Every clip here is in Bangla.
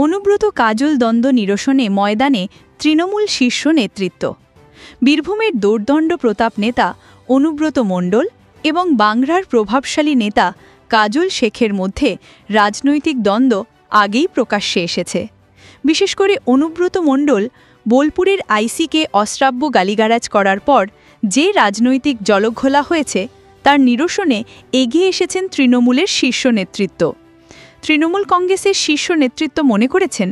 অনুব্রত কাজল দ্বন্দ্ব নিরসনে ময়দানে তৃণমূল শীর্ষ নেতৃত্ব। বীরভূমের দোর্দণ্ড প্রতাপ নেতা অনুব্রত মণ্ডল এবং বাংলার প্রভাবশালী নেতা কাজল শেখের মধ্যে রাজনৈতিক দ্বন্দ্ব আগেই প্রকাশ্যে এসেছে। বিশেষ করে অনুব্রত মণ্ডল বোলপুরের আইসিকে অশ্রাব্য গালিগালাজ করার পর যে রাজনৈতিক জলঘোলা হয়েছে তার নিরসনে এগিয়ে এসেছেন তৃণমূলের শীর্ষ নেতৃত্ব। তৃণমূল কংগ্রেসের শীর্ষ নেতৃত্ব মনে করেছেন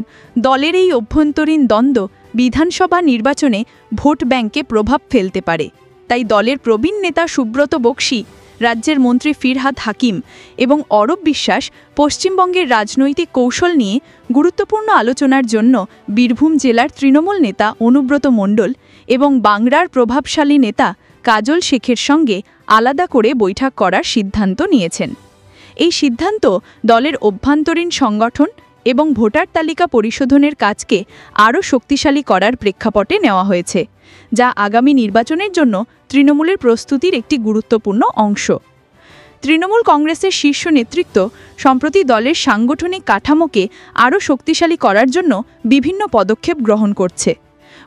দলের এই অভ্যন্তরীণ দ্বন্দ্ব বিধানসভা নির্বাচনে ভোট ব্যাংকে প্রভাব ফেলতে পারে। তাই দলের প্রবীণ নেতা সুব্রত বক্সী, রাজ্যের মন্ত্রী ফিরহাদ হাকিম এবং অরূপ বিশ্বাস পশ্চিমবঙ্গের রাজনৈতিক কৌশল নিয়ে গুরুত্বপূর্ণ আলোচনার জন্য বীরভূম জেলার তৃণমূল নেতা অনুব্রত মণ্ডল এবং বাংলার প্রভাবশালী নেতা কাজল শেখের সঙ্গে আলাদা করে বৈঠক করার সিদ্ধান্ত নিয়েছেন। এই সিদ্ধান্ত দলের অভ্যন্তরীণ সংগঠন এবং ভোটার তালিকা পরিশোধনের কাজকে আরও শক্তিশালী করার প্রেক্ষাপটে নেওয়া হয়েছে, যা আগামী নির্বাচনের জন্য তৃণমূলের প্রস্তুতির একটি গুরুত্বপূর্ণ অংশ। তৃণমূল কংগ্রেসের শীর্ষ নেতৃত্ব সম্প্রতি দলের সাংগঠনিক কাঠামোকে আরও শক্তিশালী করার জন্য বিভিন্ন পদক্ষেপ গ্রহণ করছে।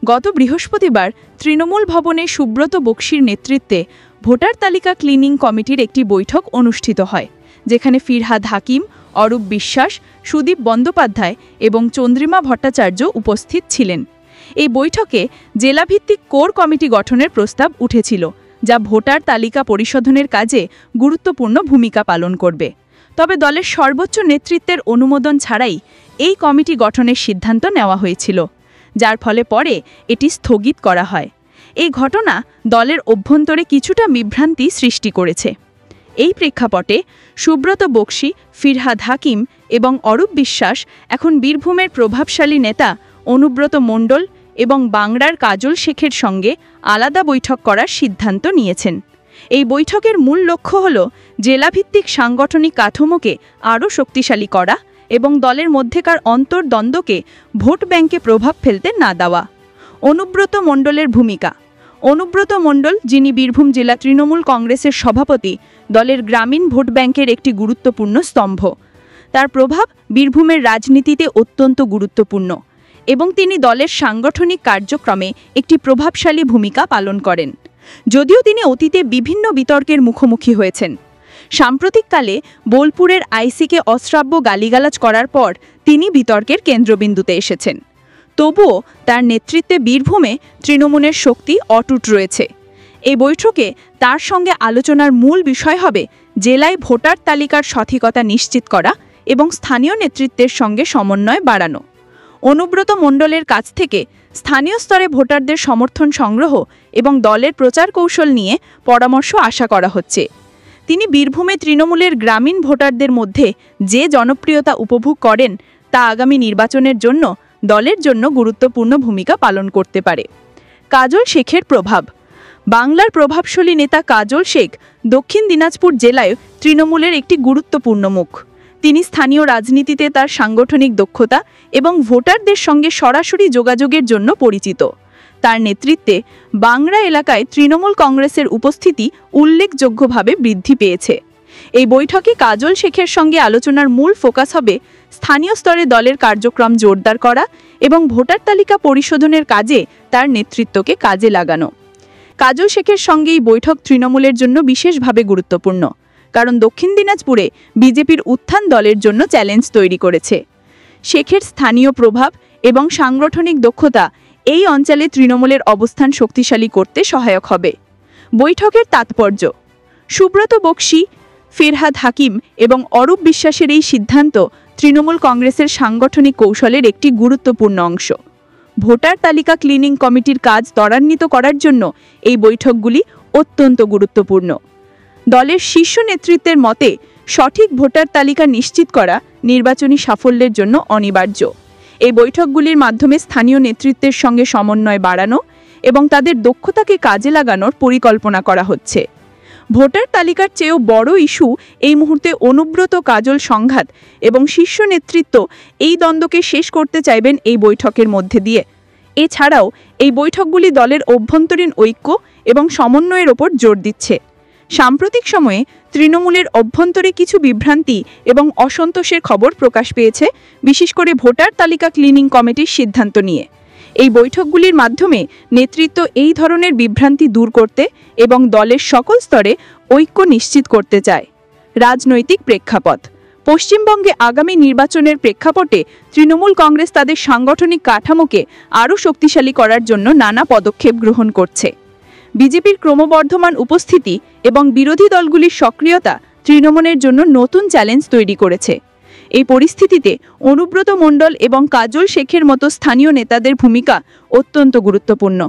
গত বৃহস্পতিবার তৃণমূল ভবনে সুব্রত বক্সীর নেতৃত্বে ভোটার তালিকা ক্লিনিং কমিটির একটি বৈঠক অনুষ্ঠিত হয়, যেখানে ফিরহাদ হাকিম, অরূপ বিশ্বাস, সুদীপ বন্দ্যোপাধ্যায় এবং চন্দ্রিমা ভট্টাচার্য উপস্থিত ছিলেন। এই বৈঠকে জেলাভিত্তিক কোর কমিটি গঠনের প্রস্তাব উঠেছিল, যা ভোটার তালিকা পরিশোধনের কাজে গুরুত্বপূর্ণ ভূমিকা পালন করবে। তবে দলের সর্বোচ্চ নেতৃত্বের অনুমোদন ছাড়াই এই কমিটি গঠনের সিদ্ধান্ত নেওয়া হয়েছিল, যার ফলে পরে এটি স্থগিত করা হয়। এই ঘটনা দলের অভ্যন্তরে কিছুটা বিভ্রান্তি সৃষ্টি করেছে। এই প্রেক্ষাপটে সুব্রত বক্সী, ফিরহাদ হাকিম এবং অরূপ বিশ্বাস এখন বীরভূমের প্রভাবশালী নেতা অনুব্রত মণ্ডল এবং বাংলার কাজল শেখের সঙ্গে আলাদা বৈঠক করার সিদ্ধান্ত নিয়েছেন। এই বৈঠকের মূল লক্ষ্য হল জেলাভিত্তিক সাংগঠনিক কাঠামোকে আরও শক্তিশালী করা এবং দলের মধ্যেকার অন্তর্দ্বন্দ্বকে ভোট ব্যাংকে প্রভাব ফেলতে না দেওয়া। অনুব্রত মণ্ডলের ভূমিকা। অনুব্রত মণ্ডল, যিনি বীরভূম জেলা তৃণমূল কংগ্রেসের সভাপতি, দলের গ্রামীণ ভোট ব্যাংকের একটি গুরুত্বপূর্ণ স্তম্ভ। তার প্রভাব বীরভূমের রাজনীতিতে অত্যন্ত গুরুত্বপূর্ণ এবং তিনি দলের সাংগঠনিক কার্যক্রমে একটি প্রভাবশালী ভূমিকা পালন করেন। যদিও তিনি অতীতে বিভিন্ন বিতর্কের মুখোমুখি হয়েছেন, সাম্প্রতিককালে বোলপুরের আইসিকে অশ্রাব্য গালিগালাজ করার পর তিনি বিতর্কের কেন্দ্রবিন্দুতে এসেছেন। তবুও তার নেতৃত্বে বীরভূমে তৃণমূলের শক্তি অটুট রয়েছে। এই বৈঠকে তার সঙ্গে আলোচনার মূল বিষয় হবে জেলায় ভোটার তালিকার সঠিকতা নিশ্চিত করা এবং স্থানীয় নেতৃত্বের সঙ্গে সমন্বয় বাড়ানো। অনুব্রত মণ্ডলের কাছ থেকে স্থানীয় স্তরে ভোটারদের সমর্থন সংগ্রহ এবং দলের প্রচার কৌশল নিয়ে পরামর্শ আশা করা হচ্ছে। তিনি বীরভূমে তৃণমূলের গ্রামীণ ভোটারদের মধ্যে যে জনপ্রিয়তা উপভোগ করেন তা আগামী নির্বাচনের জন্য দলের জন্য গুরুত্বপূর্ণ ভূমিকা পালন করতে পারে। কাজল শেখের প্রভাব। বাংলার প্রভাবশালী নেতা কাজল শেখ দক্ষিণ দিনাজপুর জেলায় তৃণমূলের একটি গুরুত্বপূর্ণ মুখ। তিনি স্থানীয় রাজনীতিতে তার সাংগঠনিক দক্ষতা এবং ভোটারদের সঙ্গে সরাসরি যোগাযোগের জন্য পরিচিত। তার নেতৃত্বে বাংলা এলাকায় তৃণমূল কংগ্রেসের উপস্থিতি উল্লেখযোগ্যভাবে বৃদ্ধি পেয়েছে। এই বৈঠকে কাজল শেখের সঙ্গে আলোচনার মূল ফোকাস হবে স্থানীয় স্তরে দলের কার্যক্রম জোরদার করা এবং ভোটার তালিকা পরিশোধনের কাজে তার নেতৃত্বকে কাজে লাগানো। কাজল শেখের সঙ্গে এই বৈঠক তৃণমূলের জন্য বিশেষভাবে গুরুত্বপূর্ণ, কারণ দক্ষিণ দিনাজপুরে বিজেপির উত্থান দলের জন্য চ্যালেঞ্জ তৈরি করেছে। শেখের স্থানীয় প্রভাব এবং সাংগঠনিক দক্ষতা এই অঞ্চলে তৃণমূলের অবস্থান শক্তিশালী করতে সহায়ক হবে। বৈঠকের তাৎপর্য। সুব্রত বক্সী, ফিরহাদ হাকিম এবং অরূপ বিশ্বাসের এই সিদ্ধান্ত তৃণমূল কংগ্রেসের সাংগঠনিক কৌশলের একটি গুরুত্বপূর্ণ অংশ। ভোটার তালিকা ক্লিনিং কমিটির কাজ ত্বরান্বিত করার জন্য এই বৈঠকগুলি অত্যন্ত গুরুত্বপূর্ণ। দলের শীর্ষ নেতৃত্বের মতে সঠিক ভোটার তালিকা নিশ্চিত করা নির্বাচনী সাফল্যের জন্য অনিবার্য। এই বৈঠকগুলির মাধ্যমে স্থানীয় নেতৃত্বের সঙ্গে সমন্বয় বাড়ানো এবং তাদের দক্ষতাকে কাজে লাগানোর পরিকল্পনা করা হচ্ছে। ভোটার তালিকার চেয়েও বড় ইস্যু এই মুহূর্তে অনুব্রত কাজল সংঘাত এবং শীর্ষ নেতৃত্ব এই দ্বন্দ্বকে শেষ করতে চাইবেন এই বৈঠকের মধ্যে দিয়ে। এছাড়াও এই বৈঠকগুলি দলের অভ্যন্তরীণ ঐক্য এবং সমন্বয়ের ওপর জোর দিচ্ছে। সাম্প্রতিক সময়ে তৃণমূলের অভ্যন্তরে কিছু বিভ্রান্তি এবং অসন্তোষের খবর প্রকাশ পেয়েছে, বিশেষ করে ভোটার তালিকা ক্লিনিং কমিটির সিদ্ধান্ত নিয়ে। এই বৈঠকগুলির মাধ্যমে নেতৃত্ব এই ধরনের বিভ্রান্তি দূর করতে এবং দলের সকল স্তরে ঐক্য নিশ্চিত করতে চায়। রাজনৈতিক প্রেক্ষাপট। পশ্চিমবঙ্গে আগামী নির্বাচনের প্রেক্ষাপটে তৃণমূল কংগ্রেস তাদের সাংগঠনিক কাঠামোকে আরও শক্তিশালী করার জন্য নানা পদক্ষেপ গ্রহণ করছে। বিজেপির ক্রমবর্ধমান উপস্থিতি এবং বিরোধী দলগুলির সক্রিয়তা তৃণমূলের জন্য নতুন চ্যালেঞ্জ তৈরি করেছে। এই পরিস্থিতিতে অনুব্রত মণ্ডল এবং কাজল শেখের মতো স্থানীয় নেতাদের ভূমিকা অত্যন্ত গুরুত্বপূর্ণ।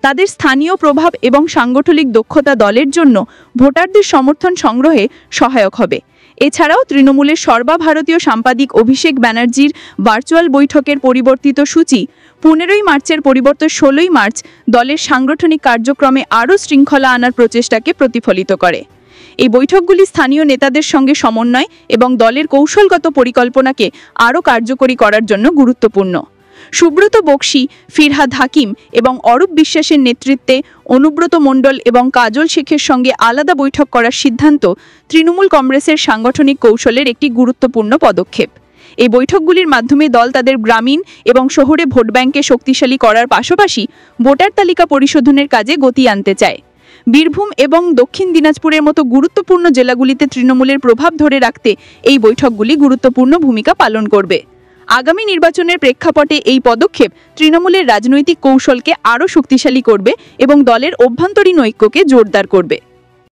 তাদের স্থানীয় প্রভাব এবং সাংগঠনিক দক্ষতা দলের জন্য ভোটারদের সমর্থন সংগ্রহে সহায়ক হবে। এছাড়াও তৃণমূলের সর্বভারতীয় সাংবাদিক অভিষেক ব্যানার্জির ভার্চুয়াল বৈঠকের পরিবর্তিত সূচি 15 মার্চের পরিবর্তে 16 মার্চ দলের সাংগঠনিক কার্যক্রমে আরও শৃঙ্খলা আনার প্রচেষ্টাকে প্রতিফলিত করে। এই বৈঠকগুলি স্থানীয় নেতাদের সঙ্গে সমন্বয় এবং দলের কৌশলগত পরিকল্পনাকে আরও কার্যকরী করার জন্য গুরুত্বপূর্ণ। সুব্রত বক্সী, ফিরহাদ হাকিম এবং অরূপ বিশ্বাসের নেতৃত্বে অনুব্রত মণ্ডল এবং কাজল শেখের সঙ্গে আলাদা বৈঠক করার সিদ্ধান্ত তৃণমূল কংগ্রেসের সাংগঠনিক কৌশলের একটি গুরুত্বপূর্ণ পদক্ষেপ। এই বৈঠকগুলির মাধ্যমে দল তাদের গ্রামীণ এবং শহরে ভোট ব্যাংকে শক্তিশালী করার পাশাপাশি ভোটার তালিকা পরিশোধনের কাজে গতি আনতে চায়। বীরভূম এবং দক্ষিণ দিনাজপুরের মতো গুরুত্বপূর্ণ জেলাগুলিতে তৃণমূলের প্রভাব ধরে রাখতে এই বৈঠকগুলি গুরুত্বপূর্ণ ভূমিকা পালন করবে। আগামী নির্বাচনের প্রেক্ষাপটে এই পদক্ষেপ তৃণমূলের রাজনৈতিক কৌশলকে আরও শক্তিশালী করবে এবং দলের অভ্যন্তরীণ ঐক্যকে জোরদার করবে।